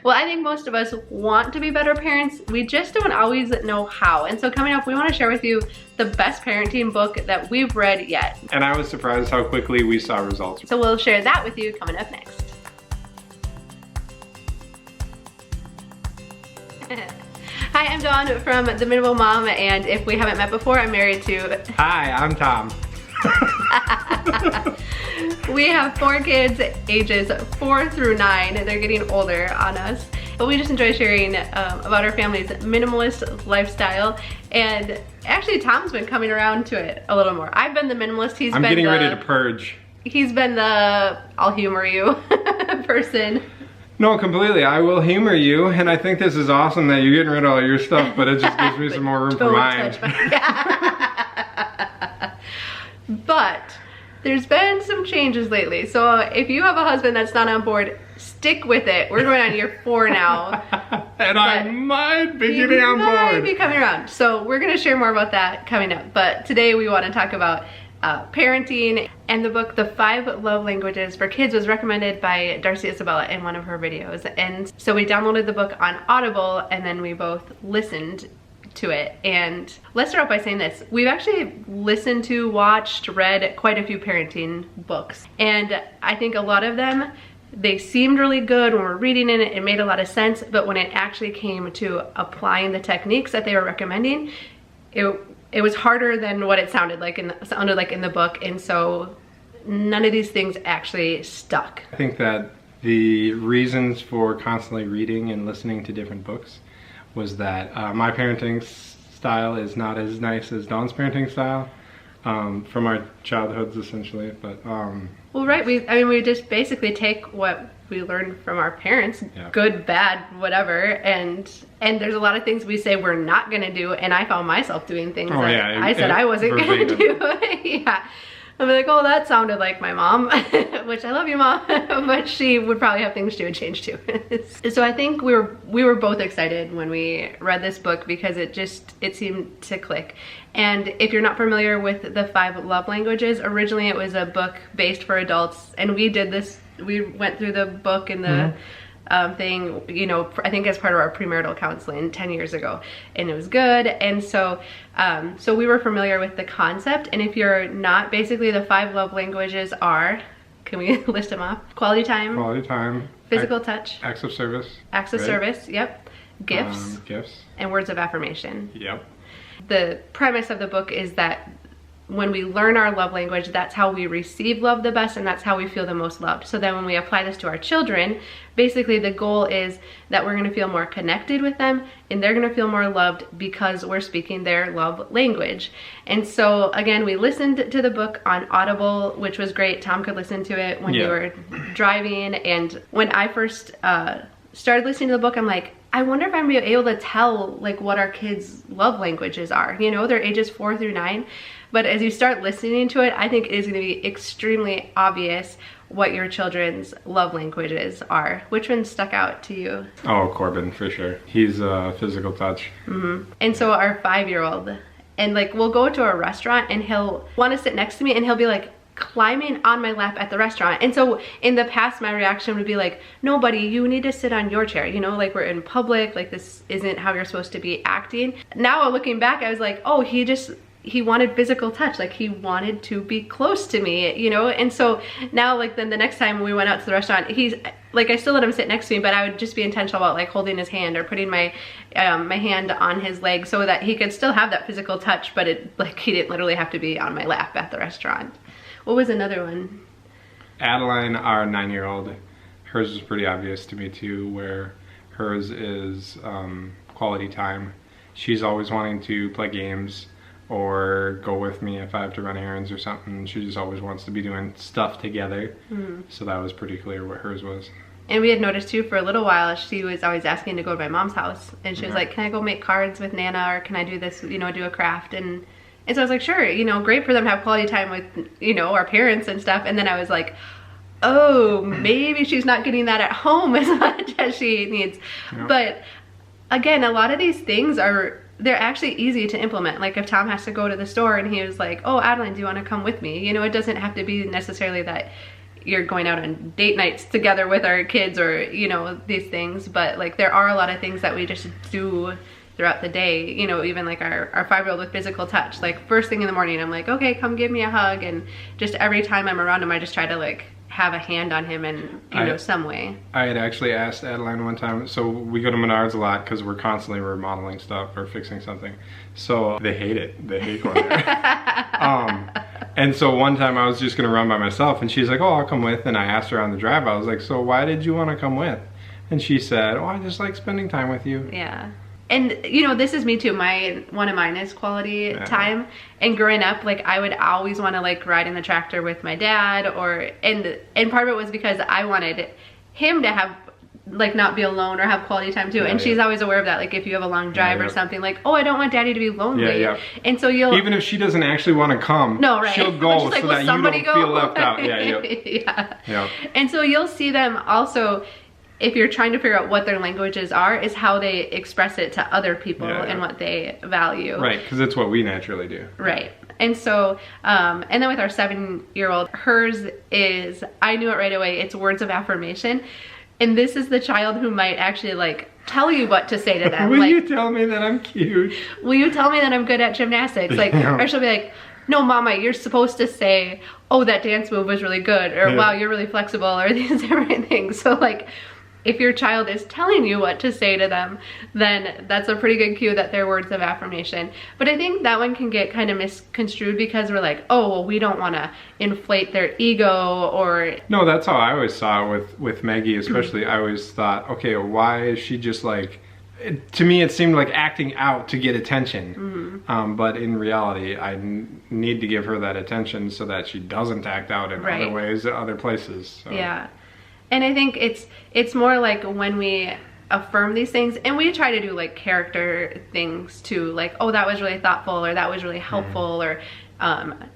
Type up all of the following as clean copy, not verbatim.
Well, I think most of us want to be better parents. We just don't always know how. And so coming up, we want to share with you the best parenting book that we've read yet. And I was surprised how quickly we saw results. So we'll share that with you coming up next. Hi, I'm Dawn from The Minimal Mom, and if we haven't met before, I'm married to... Hi, I'm Tom. We have 4 kids, ages 4 through 9. They're getting older on us. But we just enjoy sharing about our family's minimalist lifestyle. And actually, Tom's been coming around to it a little more. I've been the minimalist. I'm getting ready to purge. He's been the I'll humor you person. No, completely. I will humor you, and I think this is awesome that you're getting rid of all your stuff, but it just gives me some more room for mine. But there's been some changes lately. So if you have a husband that's not on board, stick with it. We're going on year 4 now. And I might be getting on board. Might be coming around. So we're going to share more about that coming up. But today we want to talk about parenting, and the book The 5 Love Languages for Kids was recommended by Darcy Isabella in one of her videos. And so we downloaded the book on Audible, and then we both listened to it. And let's start off by saying this. We've actually listened to, watched, read quite a few parenting books. And I think a lot of them, they seemed really good when we're reading it. It made a lot of sense. But when it actually came to applying the techniques that they were recommending, it was harder than what it sounded like in the book. And so none of these things actually stuck. I think that the reasons for constantly reading and listening to different books was that my parenting style is not as nice as Dawn's parenting style from our childhoods, essentially. But well, right. We just basically take what we learned from our parents, yeah. Good, bad, whatever, and there's a lot of things we say we're not gonna do, and I found myself doing things I said I wasn't gonna do. Yeah. I'm like, oh, that sounded like my mom, which I love you, Mom, but she would probably have things she would change too. So I think we were both excited when we read this book because it seemed to click. And if you're not familiar with the 5 Love Languages, originally it was a book based for adults, and we went through the book and the thing, you know, I think as part of our premarital counseling 10 years ago, and it was good. And so so we were familiar with the concept. And if you're not, basically the 5 love languages are, can we list them off? Quality time, physical touch, acts of service, yep, gifts, and words of affirmation. Yep. The premise of the book is that when we learn our love language, that's how we receive love the best, and that's how we feel the most loved. So then when we apply this to our children, basically the goal is that we're gonna feel more connected with them, and they're gonna feel more loved because we're speaking their love language. And so again, we listened to the book on Audible, which was great. Tom could listen to it when you were driving. And when I first started listening to the book, I'm like, I wonder if I'm gonna be able to tell like what our kids' love languages are. You know, they're ages 4 through 9. But as you start listening to it, I think it is gonna be extremely obvious what your children's love languages are. Which one stuck out to you? Oh, Corbin, for sure. He's physical touch. Mm-hmm. And so our 5-year-old, and like we'll go to a restaurant and he'll wanna sit next to me and he'll be like, climbing on my lap at the restaurant. And so in the past, my reaction would be like, no, buddy, you need to sit on your chair. You know, like we're in public, like this isn't how you're supposed to be acting. Now looking back, I was like, oh, he wanted physical touch. Like he wanted to be close to me, you know? And so now like then the next time we went out to the restaurant, he's like, I still let him sit next to me, but I would just be intentional about like holding his hand or putting my my hand on his leg so that he could still have that physical touch, but he didn't literally have to be on my lap at the restaurant. What was another one? Adeline, our 9-year-old, hers was pretty obvious to me too, where hers is quality time. She's always wanting to play games or go with me if I have to run errands or something. She just always wants to be doing stuff together. Mm. So that was pretty clear what hers was. And we had noticed too, for a little while, she was always asking to go to my mom's house. And she was like, can I go make cards with Nana, or can I do this, you know, do a craft? And so I was like, sure, you know, great for them to have quality time with, you know, our parents and stuff. And then I was like, oh, maybe she's not getting that at home as much as she needs. Yep. But again, a lot of these things they're actually easy to implement. Like if Tom has to go to the store and he was like, oh, Adeline, do you want to come with me? You know, it doesn't have to be necessarily that you're going out on date nights together with our kids or, you know, these things. But like there are a lot of things that we just do throughout the day, you know, even like our 5-year-old with physical touch. Like first thing in the morning, I'm like, okay, come give me a hug. And just every time I'm around him, I just try to like have a hand on him in, you know, some way. I had actually asked Adeline one time, so we go to Menards a lot because we're constantly remodeling stuff or fixing something. So they hate it. They hate going there. And so one time I was just gonna run by myself and she's like, oh, I'll come with. And I asked her on the drive, I was like, so why did you want to come with? And she said, oh, I just like spending time with you. Yeah. And you know, this is me too. One of mine is quality time. And growing up, like I would always want to like ride in the tractor with my dad, and part of it was because I wanted him to have like not be alone or have quality time too. And she's always aware of that. Like if you have a long drive or something, like, oh, I don't want daddy to be lonely. And so you'll, even if she doesn't actually want to come, she'll go so like, that you don't feel left out. And so you'll see them also, if you're trying to figure out what their languages are, is how they express it to other people and what they value. Right, because it's what we naturally do. Right. And so, and then with our 7-year-old, hers is, I knew it right away, it's words of affirmation. And this is the child who might actually like tell you what to say to them. Will like, you tell me that I'm cute? Will you tell me that I'm good at gymnastics? Like, or she'll be like, no, mama, you're supposed to say, oh, that dance move was really good, or wow, you're really flexible, or these different things. So like, if your child is telling you what to say to them, then that's a pretty good cue that they're words of affirmation. But I think that one can get kind of misconstrued because we're like, oh, well, we don't want to inflate their ego or... No, that's how I always saw it with Maggie especially. I always thought, okay, why is she just like... To me, it seemed like acting out to get attention. But in reality, I need to give her that attention so that she doesn't act out in other ways, other places. So. Yeah. And I think it's more like when we affirm these things, and we try to do like character things too, like, oh, that was really thoughtful, or that was really helpful, or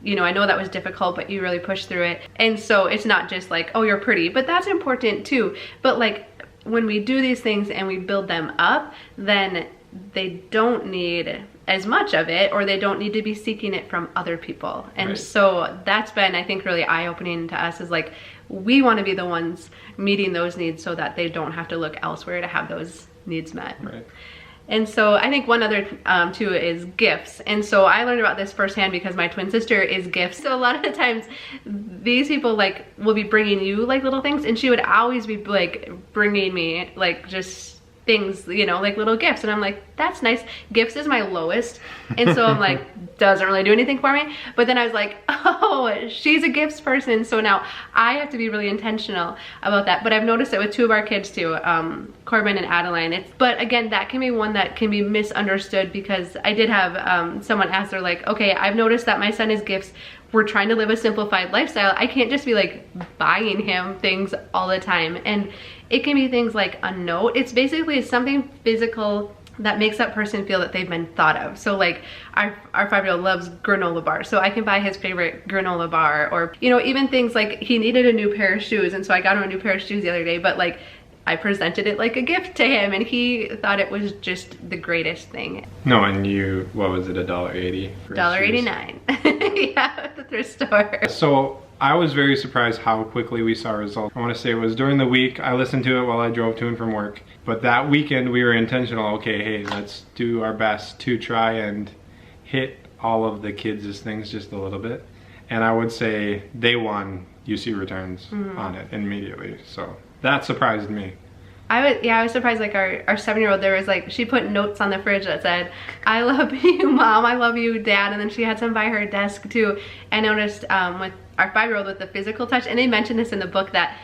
you know, I know that was difficult, but you really pushed through it. And so it's not just like, oh, you're pretty, but that's important too. But like when we do these things and we build them up, then they don't need as much of it, or they don't need to be seeking it from other people. And so that's been, I think, really eye-opening to us, is like, we want to be the ones meeting those needs so that they don't have to look elsewhere to have those needs met. And so I think one other too is gifts. And so I learned about this firsthand because my twin sister is gifts. So a lot of the times these people like will be bringing you like little things, and she would always be like bringing me like just things, you know, like little gifts. And I'm like, that's nice. Gifts is my lowest. And so I'm like, doesn't really do anything for me. But then I was like, oh, she's a gifts person. So now I have to be really intentional about that. But I've noticed it with 2 of our kids too, Corbin and Adeline. But again, that can be one that can be misunderstood, because I did have someone ask, they're like, okay, I've noticed that my son is gifts. We're trying to live a simplified lifestyle. I can't just be like buying him things all the time. And it can be things like a note. It's basically something physical that makes that person feel that they've been thought of. So like our 5-year-old loves granola bars, so I can buy his favorite granola bar, or, you know, even things like he needed a new pair of shoes, and so I got him a new pair of shoes the other day, but like I presented it like a gift to him, and he thought it was just the greatest thing. No, and you, what was it, $1.80? $1.89. Yeah, at the thrift store. So I was very surprised how quickly we saw results. I want to say it was during the week. I listened to it while I drove to and from work. But that weekend we were intentional. Okay, hey, let's do our best to try and hit all of the kids' things just a little bit. And I would say day one, you see returns on it immediately. So that surprised me. I was surprised, like our 7-year-old, there was like, she put notes on the fridge that said, I love you, Mom, I love you, Dad, and then she had some by her desk too. I noticed with our 5-year-old with the physical touch, and they mentioned this in the book, that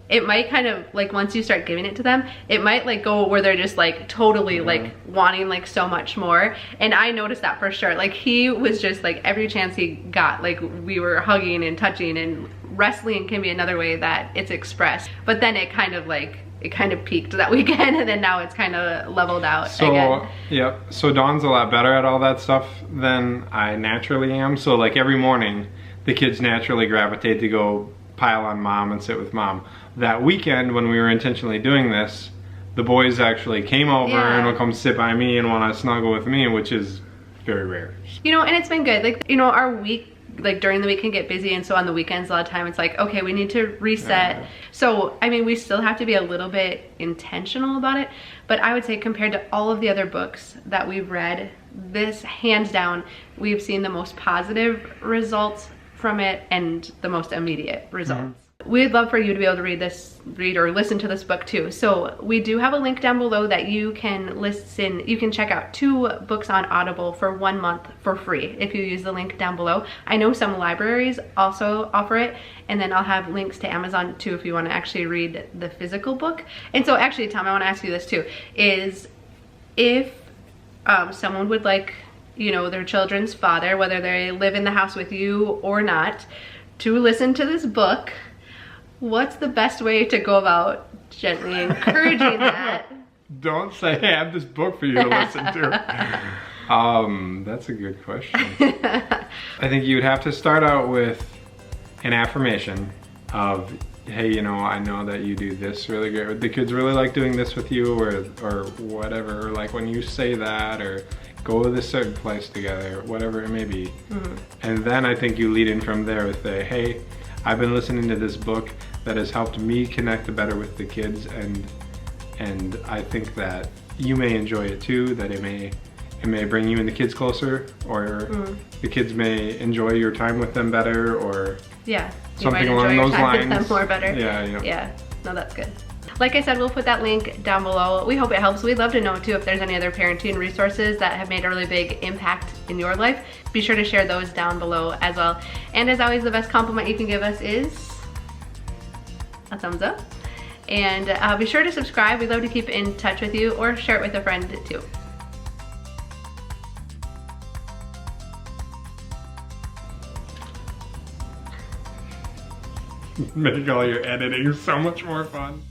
it might kind of like, once you start giving it to them, it might like go where they're just like totally like wanting like so much more. And I noticed that for sure. Like he was just like, every chance he got, like we were hugging and touching, and wrestling can be another way that it's expressed. But then it kind of like, it kind of peaked that weekend, and then now it's kind of leveled out again. Yep, so Dawn's a lot better at all that stuff than I naturally am. So like every morning, the kids naturally gravitate to go pile on Mom and sit with Mom. That weekend when we were intentionally doing this, the boys actually came over and will come sit by me and want to snuggle with me, which is very rare. You know, and it's been good. Like, you know, our week like during the week can get busy, and so on the weekends a lot of time it's like, okay, we need to reset. So I mean, we still have to be a little bit intentional about it, but I would say compared to all of the other books that we've read, this hands down, we've seen the most positive results from it and the most immediate results. We'd love for you to be able to read or listen to this book too. So we do have a link down below that you can listen, you can check out 2 books on Audible for 1 month for free if you use the link down below. I know some libraries also offer it, and then I'll have links to Amazon too if you want to actually read the physical book. And so actually, Tom, I want to ask you this too, is if someone would like, you know, their children's father, whether they live in the house with you or not, to listen to this book, what's the best way to go about gently encouraging that? Don't say, hey, I have this book for you to listen to. That's a good question. I think you'd have to start out with an affirmation of, hey, you know, I know that you do this really good. The kids really like doing this with you, or whatever. Like when you say that, or go to this certain place together, whatever it may be. And then I think you lead in from there with the, hey, I've been listening to this book that has helped me connect better with the kids, and I think that you may enjoy it too, that it may bring you and the kids closer, or the kids may enjoy your time with them better, or something along those lines. With them more better. Yeah. No, that's good. Like I said, we'll put that link down below. We hope it helps. We'd love to know too if there's any other parenting resources that have made a really big impact in your life. Be sure to share those down below as well. And as always, the best compliment you can give us is a thumbs up. And be sure to subscribe. We'd love to keep in touch with you, or share it with a friend too. Make all your editing so much more fun.